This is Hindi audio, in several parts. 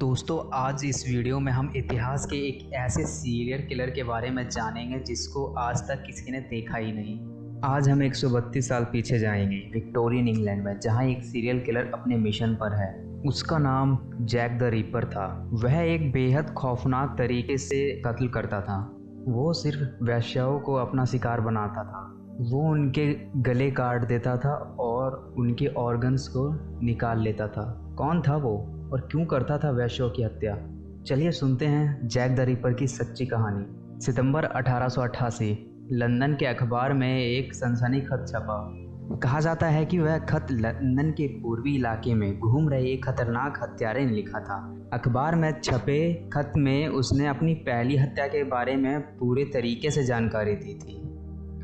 दोस्तों, आज इस वीडियो में हम इतिहास के एक ऐसे सीरियल किलर के बारे में जानेंगे जिसको आज तक किसी ने देखा ही नहीं। आज हम 132 साल पीछे जाएंगे, विक्टोरियन इंग्लैंड में, जहां एक सीरियल किलर अपने मिशन पर है। उसका नाम जैक द रीपर था। वह एक बेहद खौफनाक तरीके से कत्ल करता था। वो सिर्फ वेश्याओं को अपना शिकार बनाता था। वो उनके गले काट देता था और उनके ऑर्गन्स को निकाल लेता था। कौन था वो और क्यों करता था वेश्याओं की हत्या? चलिए सुनते हैं जैक द रिपर की सच्ची कहानी। सितंबर 1888 लंदन के अखबार में एक सनसनी खत छपा। कहा जाता है कि वह खत लंदन के पूर्वी इलाके में घूम रहे एक खतरनाक हत्यारे ने लिखा था। अखबार में छपे खत में उसने अपनी पहली हत्या के बारे में पूरे तरीके से जानकारी दी थी।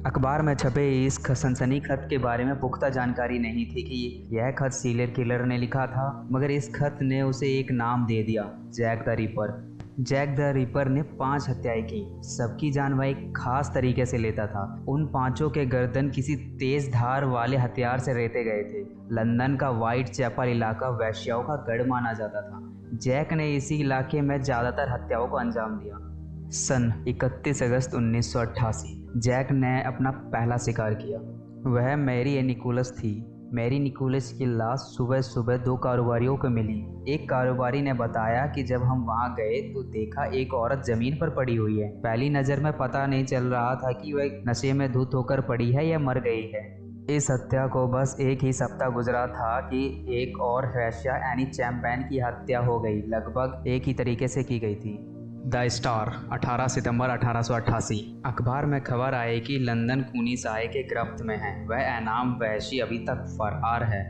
अखबार में छपे इस सनसनी खत के बारे में पुख्ता जानकारी नहीं थी कि यह खत सीरियल किलर ने लिखा था, मगर इस खत ने उसे एक नाम दे दिया, Jack the Ripper. Jack the Ripper ने 5 हत्याएं की। सबकी जान वह एक खास तरीके से लेता था। उन 5 के गर्दन किसी तेज धार वाले हथियार से रेते गए थे। लंदन का व्हाइट चैपल इलाका वेश्याओं का गढ़ माना जाता था। जैक ने इसी इलाके में ज्यादातर हत्याओं को अंजाम दिया। सन 31 अगस्त 1988 जैक ने अपना पहला शिकार किया। वह मैरी निकोलस थी। मैरी निकोलस की लाश सुबह सुबह 2 कारोबारियों को मिली। एक कारोबारी ने बताया कि जब हम वहां गए तो देखा एक औरत जमीन पर पड़ी हुई है। पहली नज़र में पता नहीं चल रहा था कि वह नशे में धुत होकर पड़ी है या मर गई है। इस हत्या को बस एक ही सप्ताह गुजरा था कि एक और वेश्या एनी चैम्पियन की हत्या हो गई। लगभग एक ही तरीके से की गई थी। द स्टार 18 सितंबर 1888 अखबार में खबर आई कि लंदन खूनी साये के गिरफ्त में है। वह एनाम वैशी अभी तक फरार है।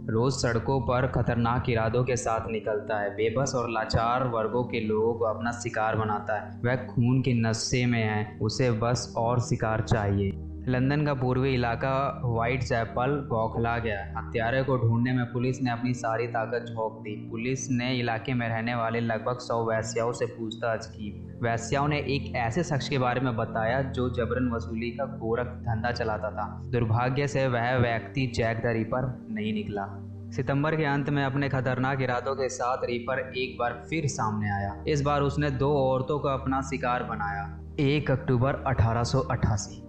रोज सड़कों पर खतरनाक इरादों के साथ निकलता है। बेबस और लाचार वर्गों के लोगों को अपना शिकार बनाता है। वह खून के नशे में है। उसे बस और शिकार चाहिए। लंदन का पूर्वी इलाका व्हाइट चैपल बौखला गया। हत्यारे को ढूंढने में पुलिस ने अपनी सारी ताकत झोंक दी। पुलिस ने इलाके में रहने वाले लगभग 100 वेश्याओं से पूछताछ की। वेश्याओं ने एक ऐसे शख्स के बारे में बताया जो जबरन वसूली का गोरख धंधा चलाता था। दुर्भाग्य से वह व्यक्ति जैक द रिपर नहीं निकला। सितंबर के अंत में अपने खतरनाक इरादों के साथ रिपर एक बार फिर सामने आया। इस बार उसने 2 औरतों को अपना शिकार बनाया। 1 अक्टूबर 1888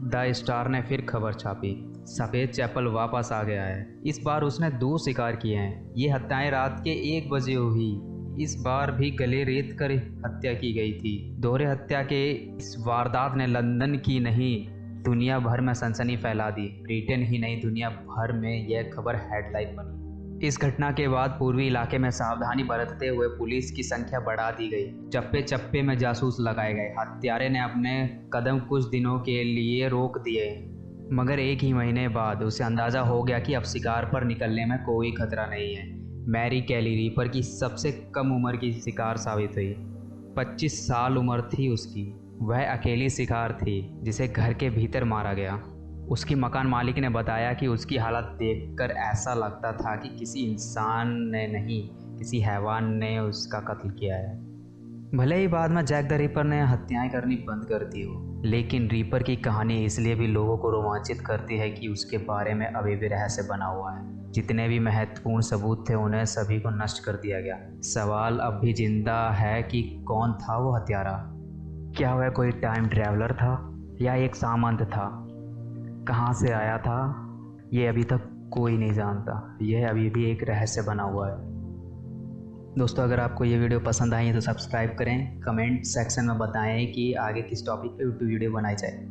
द स्टार ने फिर खबर छापी, सफ़ेद चैपल वापस आ गया है। इस बार उसने 2 शिकार किए हैं। ये हत्याएं रात के 1 बजे हुई। इस बार भी गले रेत कर हत्या की गई थी। दोहरे हत्या के इस वारदात ने लंदन की नहीं, दुनिया भर में सनसनी फैला दी। ब्रिटेन ही नहीं, दुनिया भर में यह खबर हेडलाइन बनी। इस घटना के बाद पूर्वी इलाके में सावधानी बरतते हुए पुलिस की संख्या बढ़ा दी गई। चप्पे चप्पे में जासूस लगाए गए। हत्यारे ने अपने कदम कुछ दिनों के लिए रोक दिए, मगर 1 ही महीने बाद उसे अंदाजा हो गया कि अब शिकार पर निकलने में कोई खतरा नहीं है। मैरी कैली रिपर की सबसे कम उम्र की शिकार साबित हुई। 25 साल उम्र थी उसकी। वह अकेली शिकार थी जिसे घर के भीतर मारा गया। उसकी मकान मालिक ने बताया कि उसकी हालत देखकर ऐसा लगता था कि किसी इंसान ने नहीं, किसी हैवान ने उसका कत्ल किया है। भले ही बाद में जैक द रिपर ने हत्याएं करनी बंद कर दी हो, लेकिन रिपर की कहानी इसलिए भी लोगों को रोमांचित करती है कि उसके बारे में अभी भी रहस्य बना हुआ है। जितने भी महत्वपूर्ण सबूत थे उन्हें सभी को नष्ट कर दिया गया। सवाल अब भी जिंदा है कि कौन था वो हत्यारा? क्या वह कोई टाइम ट्रैवलर था या एक सामंत था? कहाँ से आया था ये अभी तक कोई नहीं जानता। यह अभी भी एक रहस्य बना हुआ है। दोस्तों, अगर आपको ये वीडियो पसंद आई है तो सब्सक्राइब करें। कमेंट सेक्शन में बताएं कि आगे किस टॉपिक पे वीडियो बनाई जाए।